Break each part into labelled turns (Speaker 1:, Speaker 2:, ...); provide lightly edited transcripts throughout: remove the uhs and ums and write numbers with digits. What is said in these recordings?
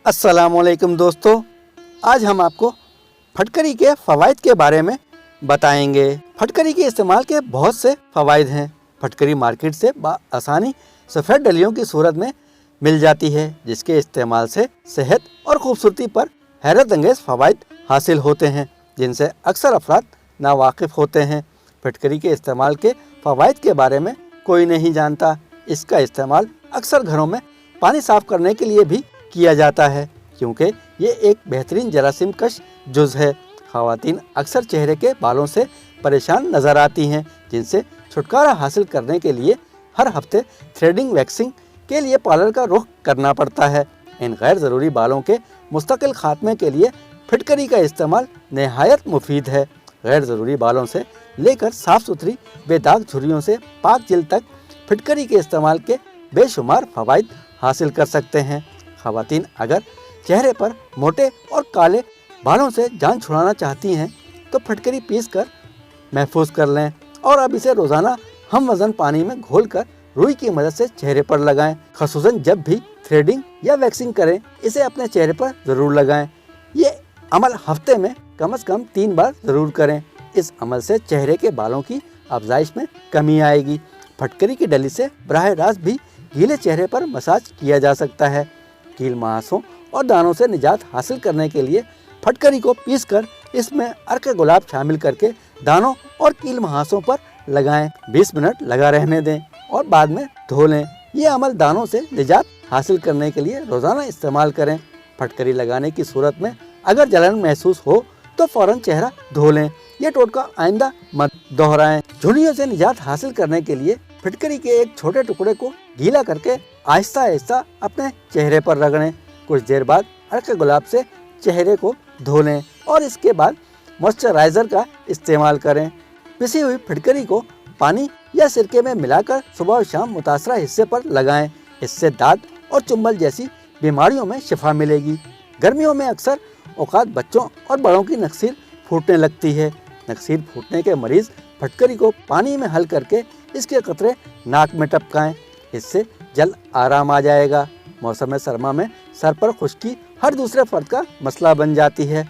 Speaker 1: अस्सलाम वालेकुम दोस्तों, आज हम आपको फटकरी के फ़वाइद के बारे में बताएंगे। फटकरी के इस्तेमाल के बहुत से फ़वाइद हैं। फटकरी मार्केट से आसानी सफ़ेद डलियों की सूरत में मिल जाती है, जिसके इस्तेमाल से सेहत और खूबसूरती पर हैरत अंगेज़ फ़वाइद हासिल होते हैं, जिनसे अक्सर अफराद नावाकिफ़ होते हैं। फटकरी के इस्तेमाल के फ़वाइद के बारे में कोई नहीं जानता। इसका इस्तेमाल अक्सर घरों में पानी साफ़ करने के लिए भी किया जाता है, क्योंकि ये एक बेहतरीन जरासीम कश जुज़ है। ख़वातीन अक्सर चेहरे के बालों से परेशान नज़र आती हैं, जिनसे छुटकारा हासिल करने के लिए हर हफ्ते थ्रेडिंग वैक्सिंग के लिए पार्लर का रुख करना पड़ता है। इन गैर ज़रूरी बालों के मुस्तकिल खात्मे के लिए फिटकरी का इस्तेमाल नहायत मुफीद है। गैर ज़रूरी बालों से लेकर साफ़ सुथरी बेदाग झुर्रियों से पाक जिल्द तक फिटकरी के इस्तेमाल के बेशुमार फ़वाइद हासिल कर सकते हैं। ख़वातीन अगर चेहरे पर मोटे और काले बालों से जान छुड़ाना चाहती हैं तो फटकरी पीस कर महफूज कर लें और अब इसे रोज़ाना हम वज़न पानी में घोलकर रुई की मदद से चेहरे पर लगाएं। ख़ुसूसन जब भी थ्रेडिंग या वैक्सिंग करें, इसे अपने चेहरे पर ज़रूर लगाएं। ये अमल हफ्ते में कम से कम 3 बार ज़रूर करें। इस अमल से चेहरे के बालों की अफजाइश में कमी आएगी। फटकरी की डली से बराह रास्त भी गीले चेहरे पर मसाज किया जा सकता है। कील मुहासों और दानों से निजात हासिल करने के लिए फटकरी को पीसकर इसमें अर्क गुलाब शामिल करके दानों और कील मुहासों पर लगाएं। 20 मिनट लगा रहने दें और बाद में धो लें। ये अमल दानों से निजात हासिल करने के लिए रोज़ाना इस्तेमाल करें। फटकरी लगाने की सूरत में अगर जलन महसूस हो तो फ़ौरन चेहरा धो लें। ये टोटका आइंदा मत दोहराएं। झुर्रियों से निजात हासिल करने के लिए फिटकरी के एक छोटे टुकड़े को गीला करके आहिस्ता आहिस्ता अपने चेहरे पर रगड़ें। कुछ देर बाद अर्क गुलाब से चेहरे को धो लें और इसके बाद मॉइस्चराइज़र का इस्तेमाल करें। पिसी हुई फिटकरी को पानी या सिरके में मिलाकर सुबह और शाम मुतासरा हिस्से पर लगाएं। इससे दाद और चुंबल जैसी बीमारियों में शिफा मिलेगी। गर्मियों में अक्सर औकात बच्चों और बड़ों की नक्सीर फूटने लगती है। नक्सीर फूटने के मरीज़ फटकरी को पानी में हल करके इसके कतरे नाक में टपकाएं। इससे जल्द आराम आ जाएगा। मौसम सरमा में सर पर खुश्की हर दूसरे फर्द का मसला बन जाती है।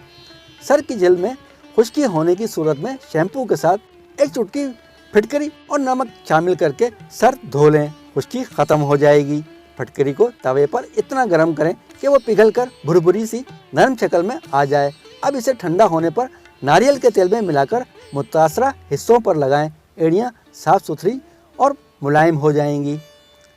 Speaker 1: सर की जल्द में खुश्की होने की सूरत में शैम्पू के साथ एक चुटकी फिटकरी और नमक शामिल करके सर धो लें। खुश्की ख़त्म हो जाएगी। फटकरी को तवे पर इतना गर्म करें कि वो पिघलकर भुरभुरी सी नरम शक्ल में आ जाए। अब इसे ठंडा होने पर नारियल के तेल में मिलाकर मुतासरा हिस्सों पर लगाएं। एड़ियाँ साफ़ सुथरी और मुलायम हो जाएंगी।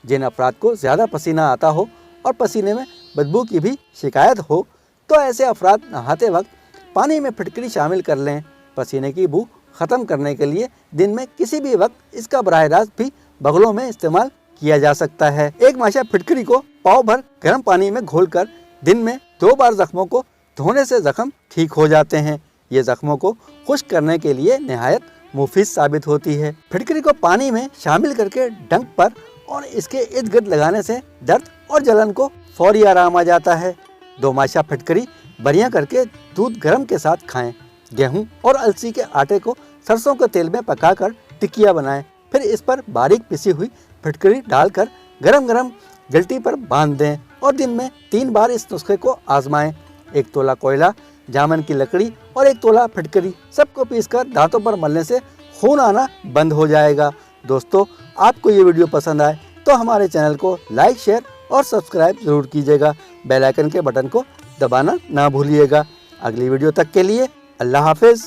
Speaker 1: जिन अफराद को ज़्यादा पसीना आता हो और पसीने में बदबू की भी शिकायत हो तो ऐसे अफराद नहाते वक्त पानी में फिटकरी शामिल कर लें। पसीने की बू ख़त्म करने के लिए दिन में किसी भी वक्त इसका बराह रास्त भी बगलों में इस्तेमाल किया जा सकता है। एक माशा फिटकरी को पाव भर गर्म पानी में घोलकर दिन में 2 बार ज़ख्मों को धोने से ज़ख्म ठीक हो जाते हैं। ये ज़ख्मों को खुश्क करने के लिए नहायत मुफीद साबित होती है। फिटकरी को पानी में शामिल करके डंक पर और इसके इर्द गिर्द लगाने से दर्द और जलन को फौरी आराम आ जाता है। 2 माशा फिटकरी बरियां करके दूध गर्म के साथ खाएं। गेहूं और अलसी के आटे को सरसों के तेल में पकाकर टिकिया बनाएं। फिर इस पर बारीक पिसी हुई फिटकरी डालकर गरम गरम जल्टी पर बांध दें और दिन में 3 बार इस नुस्खे को आजमाएं। 1 तोला कोयला, जामन की लकड़ी और 1 तोला फिटकरी सबको पीसकर दांतों पर मलने से खून आना बंद हो जाएगा। दोस्तों, आपको ये वीडियो पसंद आए तो हमारे चैनल को लाइक, शेयर और सब्सक्राइब ज़रूर कीजिएगा। बेल आइकन के बटन को दबाना ना भूलिएगा। अगली वीडियो तक के लिए अल्लाह हाफिज़।